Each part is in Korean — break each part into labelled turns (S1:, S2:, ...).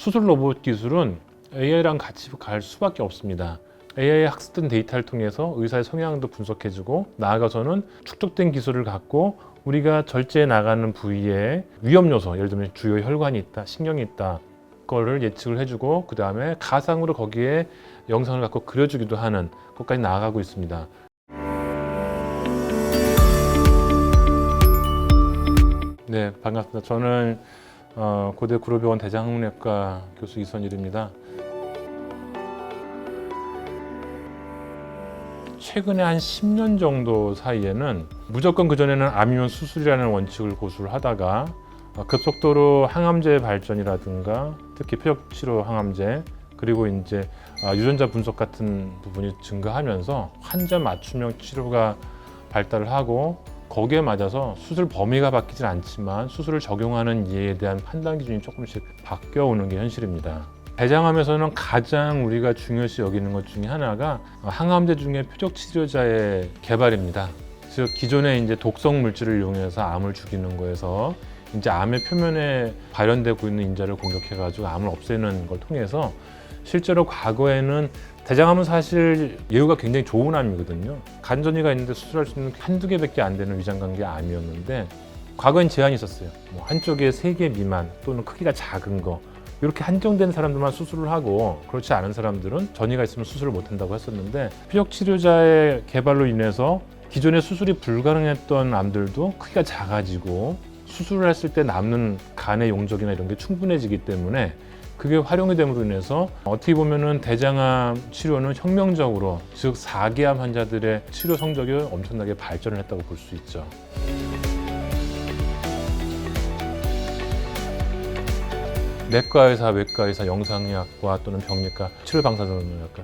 S1: 수술 로봇 기술은 AI랑 같이 갈 수밖에 없습니다. AI의 학습된 데이터를 통해서 의사의 성향도 분석해주고, 나아가서는 축적된 기술을 갖고 우리가 절제해 나가는 부위에 위험 요소, 예를 들면 주요 혈관이 있다, 신경이 있다, 그거를 예측을 해주고, 그 다음에 가상으로 거기에 영상을 갖고 그려주기도 하는 것까지 나아가고 있습니다. 네, 반갑습니다. 저는 고대 구로병원 대장학문외과 교수 이선일입니다. 최근에 한 10년 정도 사이에는 무조건 그전에는 암이면 수술이라는 원칙을 고수를 하다가 급속도로 항암제 발전이라든가 특히 표적치료 항암제, 그리고 이제 유전자 분석 같은 부분이 증가하면서 환자 맞춤형 치료가 발달을 하고, 거기에 맞아서 수술 범위가 바뀌진 않지만 수술을 적용하는 이에 대한 판단 기준이 조금씩 바뀌어오는 게 현실입니다. 대장암에서는 가장 우리가 중요시 여기는 것 중에 하나가 항암제 중에 표적 치료자의 개발입니다. 즉 기존에 이제 독성 물질을 이용해서 암을 죽이는 거에서 이제 암의 표면에 발현되고 있는 인자를 공격해가지고 암을 없애는 걸 통해서, 실제로 과거에는 대장암은 사실 예후가 굉장히 좋은 암이거든요. 간전이가 있는데 수술할 수 있는 한두 개밖에 안 되는 위장관계 암이었는데, 과거엔 제한이 있었어요. 한쪽에 3개 미만 또는 크기가 작은 거, 이렇게 한정된 사람들만 수술을 하고, 그렇지 않은 사람들은 전이가 있으면 수술을 못 한다고 했었는데, 표적 치료자의 개발로 인해서 기존에 수술이 불가능했던 암들도 크기가 작아지고 수술을 했을 때 남는 간의 용적이나 이런 게 충분해지기 때문에, 그게 활용이 됨으로 인해서 어떻게 보면은 대장암 치료는 혁명적으로, 즉 4기암 환자들의 치료 성적이 엄청나게 발전을 했다고 볼 수 있죠. 내과 의사, 외과 의사, 영상의학과 또는 병리과, 치료방사선의학과,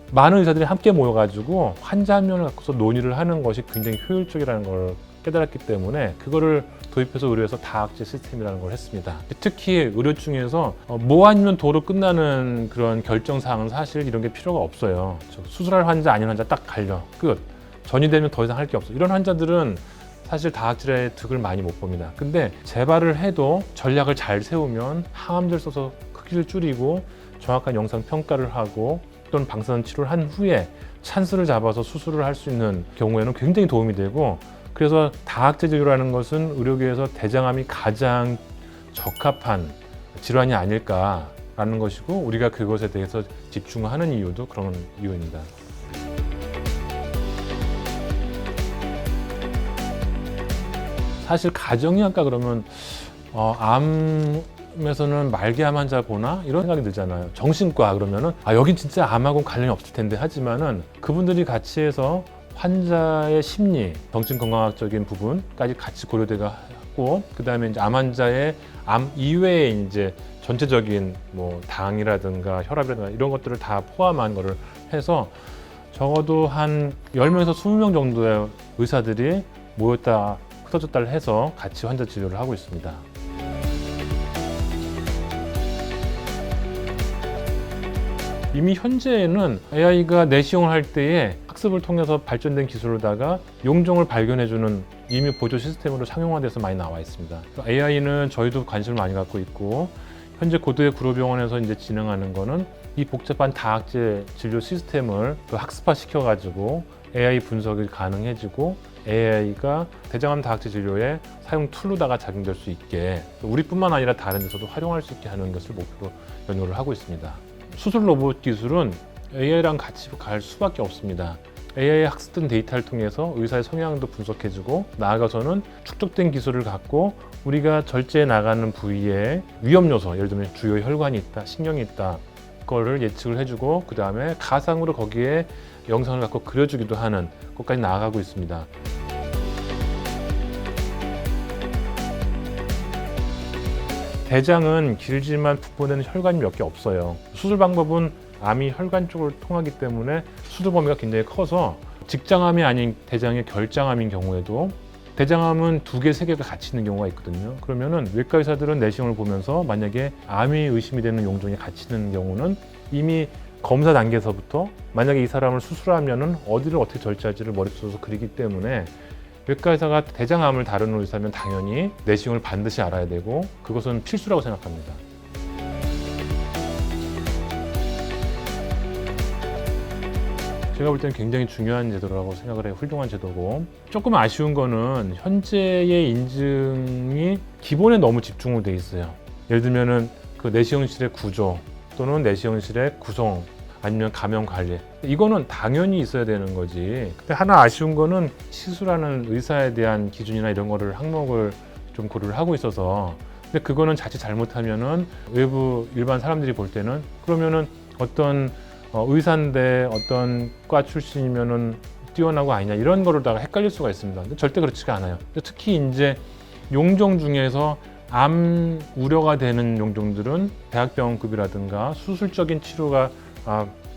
S1: 많은 의사들이 함께 모여가지고 환자 한 명을 갖고서 논의를 하는 것이 굉장히 효율적이라는 걸 깨달았기 때문에, 그거를 도입해서 의료에서 다학제 시스템이라는 걸 했습니다. 특히 의료 중에서 뭐 아니면 도로 끝나는 그런 결정사항은 사실 이런 게 필요가 없어요. 수술할 환자 아닌 환자 딱 갈려, 끝. 전이되면 더 이상 할 게 없어. 이런 환자들은 사실 다학질의 득을 많이 못 봅니다. 근데 재발을 해도 전략을 잘 세우면 항암제를 써서 크기를 줄이고 정확한 영상 평가를 하고 또는 방사선 치료를 한 후에 찬스를 잡아서 수술을 할 수 있는 경우에는 굉장히 도움이 되고, 그래서 다학제 진료라는 것은 의료계에서 대장암이 가장 적합한 질환이 아닐까라는 것이고, 우리가 그것에 대해서 집중하는 이유도 그런 이유입니다. 사실 가정의학과 그러면 암에서는 말기암 환자 보나 이런 생각이 들잖아요. 정신과 그러면은 여긴 진짜 암하고는 관련이 없을 텐데, 하지만은 그분들이 같이 해서 환자의 심리, 정신건강학적인 부분까지 같이 고려되고, 그 다음에 이제 암 환자의 암 이외에 이제 전체적인 뭐 당이라든가 혈압이라든가 이런 것들을 다 포함한 거를 해서 적어도 한 10명에서 20명 정도의 의사들이 모였다 흩어졌다를 해서 같이 환자 진료를 하고 있습니다. 이미 현재에는 AI가 내시용을 할 때에 학습을 통해서 발전된 기술로다가 용종을 발견해주는 이미 보조 시스템으로 상용화돼서 많이 나와 있습니다. AI는 저희도 관심을 많이 갖고 있고, 현재 고대 구로병원에서 이제 진행하는 거는 이 복잡한 다학제 진료 시스템을 학습화 시켜가지고 AI 분석이 가능해지고, AI가 대장암 다학제 진료의 사용 툴로다가 작용될 수 있게, 우리뿐만 아니라 다른 데서도 활용할 수 있게 하는 것을 목표로 연구를 하고 있습니다. 수술 로봇 기술은 AI랑 같이 갈 수밖에 없습니다. AI의 학습된 데이터를 통해서 의사의 성향도 분석해주고, 나아가서는 축적된 기술을 갖고 우리가 절제해 나가는 부위에 위험 요소, 예를 들면 주요 혈관이 있다, 신경이 있다, 그거를 예측을 해주고, 그 다음에 가상으로 거기에 영상을 갖고 그려주기도 하는 것까지 나아가고 있습니다. 대장은 길지만 분포되는 혈관이 몇 개 없어요. 수술 방법은 암이 혈관 쪽으로 통하기 때문에 수술 범위가 굉장히 커서, 직장암이 아닌 대장의 결장암인 경우에도 대장암은 2개, 3개가 같이 있는 경우가 있거든요. 그러면은 외과 의사들은 내시경을 보면서 만약에 암이 의심이 되는 용종이 같이 있는 경우는 이미 검사 단계에서부터 만약에 이 사람을 수술하면은 어디를 어떻게 절제할지를 머릿속에서 그리기 때문에, 외과 의사가 대장암을 다루는 의사면 당연히 내시경을 반드시 알아야 되고, 그것은 필수라고 생각합니다. 제가 볼 때는 굉장히 중요한 제도라고 생각을 해요. 훌륭한 제도고. 조금 아쉬운 거는 현재의 인증이 기본에 너무 집중을 돼 있어요. 예를 들면은 그 내시경실의 구조 또는 내시경실의 구성 아니면 감염 관리, 이거는 당연히 있어야 되는 거지. 근데 하나 아쉬운 거는 시술하는 의사에 대한 기준이나 이런 거를 항목을 좀 고려를 하고 있어서, 근데 그거는 자칫 잘못하면은 외부 일반 사람들이 볼 때는 그러면은 어떤 의사인데 어떤 과 출신이면은 뛰어나고 아니냐 이런 거로다가 헷갈릴 수가 있습니다. 근데 절대 그렇지가 않아요. 특히 이제 용종 중에서 암 우려가 되는 용종들은 대학병원급이라든가 수술적인 치료가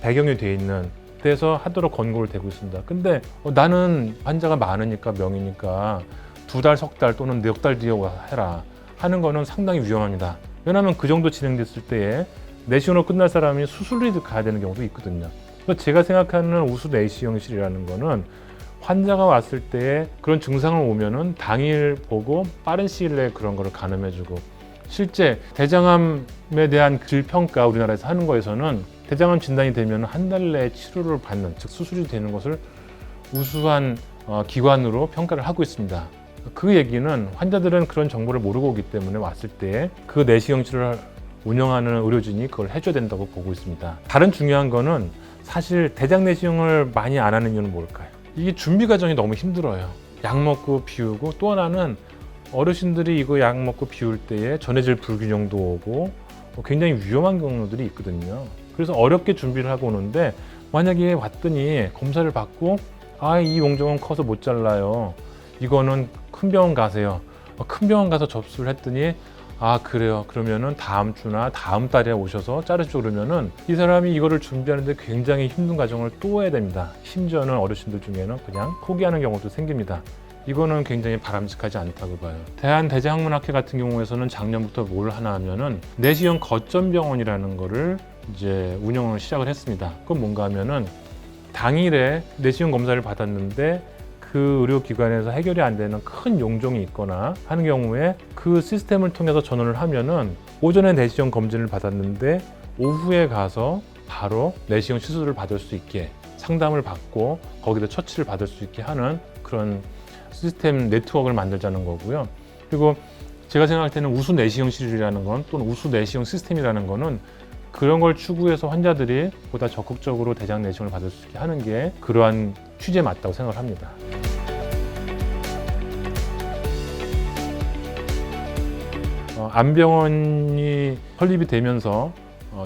S1: 배경이 되어 있는 데서 하도록 권고를 되고 있습니다. 근데 나는 환자가 많으니까 명이니까 2달, 석 달 또는 4달 뒤에 해라 하는 거는 상당히 위험합니다. 왜냐하면 그 정도 진행됐을 때에 내시경으로 끝날 사람이 수술을 가야 되는 경우도 있거든요. 그래서 제가 생각하는 우수 내시경실이라는 거는 환자가 왔을 때 그런 증상을 오면은 당일 보고 빠른 시일 내에 그런 거를 가늠해주고, 실제 대장암에 대한 질평가 우리나라에서 하는 거에서는 대장암 진단이 되면 한 달 내에 치료를 받는, 즉 수술이 되는 것을 우수한 기관으로 평가를 하고 있습니다. 그 얘기는 환자들은 그런 정보를 모르고 오기 때문에 왔을 때 그 내시경실을 운영하는 의료진이 그걸 해줘야 된다고 보고 있습니다. 다른 중요한 거는 사실 대장 내시경을 많이 안 하는 이유는 뭘까요? 이게 준비 과정이 너무 힘들어요. 약 먹고 비우고, 또 하나는 어르신들이 이거 약 먹고 비울 때에 전해질 불균형도 오고 굉장히 위험한 경우들이 있거든요. 그래서 어렵게 준비를 하고 오는데 만약에 왔더니 검사를 받고 이 용종은 커서 못 잘라요. 이거는 큰 병원 가세요. 큰 병원 가서 접수를 했더니 그래요. 그러면은 다음 주나 다음 달에 오셔서 자르시죠. 그러면은 이 사람이 이거를 준비하는데 굉장히 힘든 과정을 또 해야 됩니다. 심지어는 어르신들 중에는 그냥 포기하는 경우도 생깁니다. 이거는 굉장히 바람직하지 않다고 봐요. 대한대장학문학회 같은 경우에서는 작년부터 뭘 하나 하면은 내시경 거점병원이라는 거를 이제 운영을 시작을 했습니다. 그건 뭔가 하면은 당일에 내시경 검사를 받았는데 그 의료기관에서 해결이 안 되는 큰 용종이 있거나 하는 경우에 그 시스템을 통해서 전원을 하면은 오전에 내시경 검진을 받았는데 오후에 가서 바로 내시경 시술을 받을 수 있게 상담을 받고 거기다 처치를 받을 수 있게 하는 그런 시스템 네트워크를 만들자는 거고요. 그리고 제가 생각할 때는 우수 내시경실이라는 건, 또는 우수 내시경 시스템이라는 거는 그런 걸 추구해서 환자들이 보다 적극적으로 대장 내시경을 받을 수 있게 하는 게 그러한 취지에 맞다고 생각을 합니다. 암병원이 설립이 되면서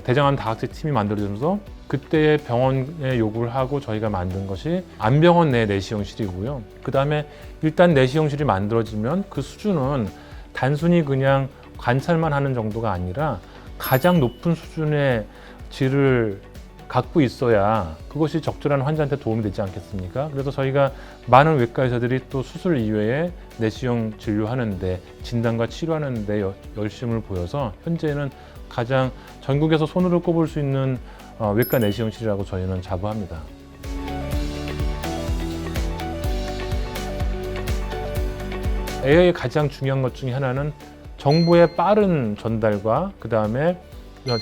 S1: 대장암 다학제 팀이 만들어지면서 그때 병원에 요구를 하고 저희가 만든 것이 암병원 내 내시경실이고요. 그 다음에 일단 내시경실이 만들어지면 그 수준은 단순히 그냥 관찰만 하는 정도가 아니라 가장 높은 수준의 질을 갖고 있어야 그것이 적절한 환자한테 도움이 되지 않겠습니까? 그래서 저희가 많은 외과 의사들이 또 수술 이외에 내시경 진료하는데, 진단과 치료하는데 열심을 보여서 현재는 가장 전국에서 손으로 꼽을 수 있는 외과 내시경실이라고 저희는 자부합니다. AI의 가장 중요한 것 중에 하나는 정보의 빠른 전달과 그 다음에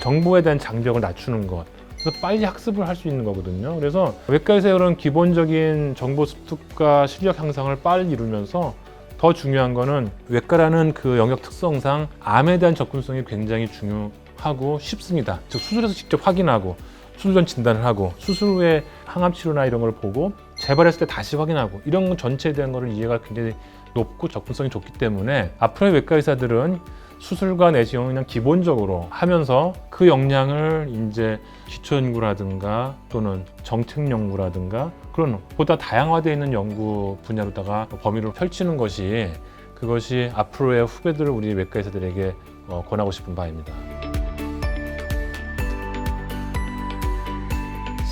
S1: 정보에 대한 장벽을 낮추는 것, 그래서 빨리 학습을 할 수 있는 거거든요. 그래서 외과에서 그런 기본적인 정보 습득과 실력 향상을 빨리 이루면서 더 중요한 거는 외과라는 그 영역 특성상 암에 대한 접근성이 굉장히 중요하고 쉽습니다. 즉 수술에서 직접 확인하고 수술 전 진단을 하고 수술 후에 항암 치료나 이런 걸 보고 재발했을 때 다시 확인하고 이런 전체에 대한 거를 이해가 굉장히 높고 접근성이 좋기 때문에 앞으로의 외과 의사들은 수술과 내시경을 그냥 기본적으로 하면서 그 역량을 이제 기초 연구라든가 또는 정책 연구라든가 그런 보다 다양화되어 있는 연구 분야로다가 범위를 펼치는 것이, 그것이 앞으로의 후배들 우리 외과 의사들에게 권하고 싶은 바입니다.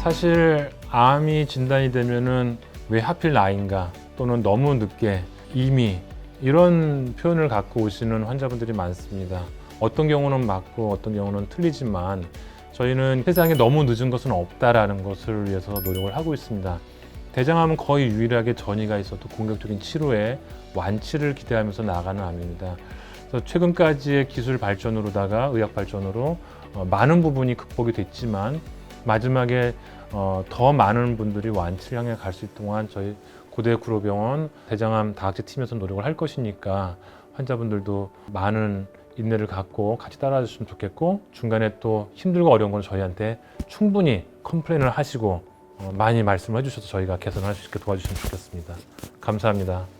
S1: 사실 암이 진단이 되면은 왜 하필 나인가 또는 너무 늦게 이미 이런 표현을 갖고 오시는 환자분들이 많습니다. 어떤 경우는 맞고 어떤 경우는 틀리지만 저희는 세상에 너무 늦은 것은 없다라는 것을 위해서 노력을 하고 있습니다. 대장암은 거의 유일하게 전이가 있어도 공격적인 치료에 완치를 기대하면서 나아가는 암입니다. 그래서 최근까지의 기술 발전으로다가 의학 발전으로 많은 부분이 극복이 됐지만 마지막에 더 많은 분들이 완치를 향해 갈 수 있는 동안 저희 고대구로병원 대장암 다학제 팀에서 노력을 할 것이니까 환자분들도 많은 인내를 갖고 같이 따라와 주시면 좋겠고, 중간에 또 힘들고 어려운 건 저희한테 충분히 컴플레인을 하시고 많이 말씀을 해주셔서 저희가 개선할 수 있게 도와주시면 좋겠습니다. 감사합니다.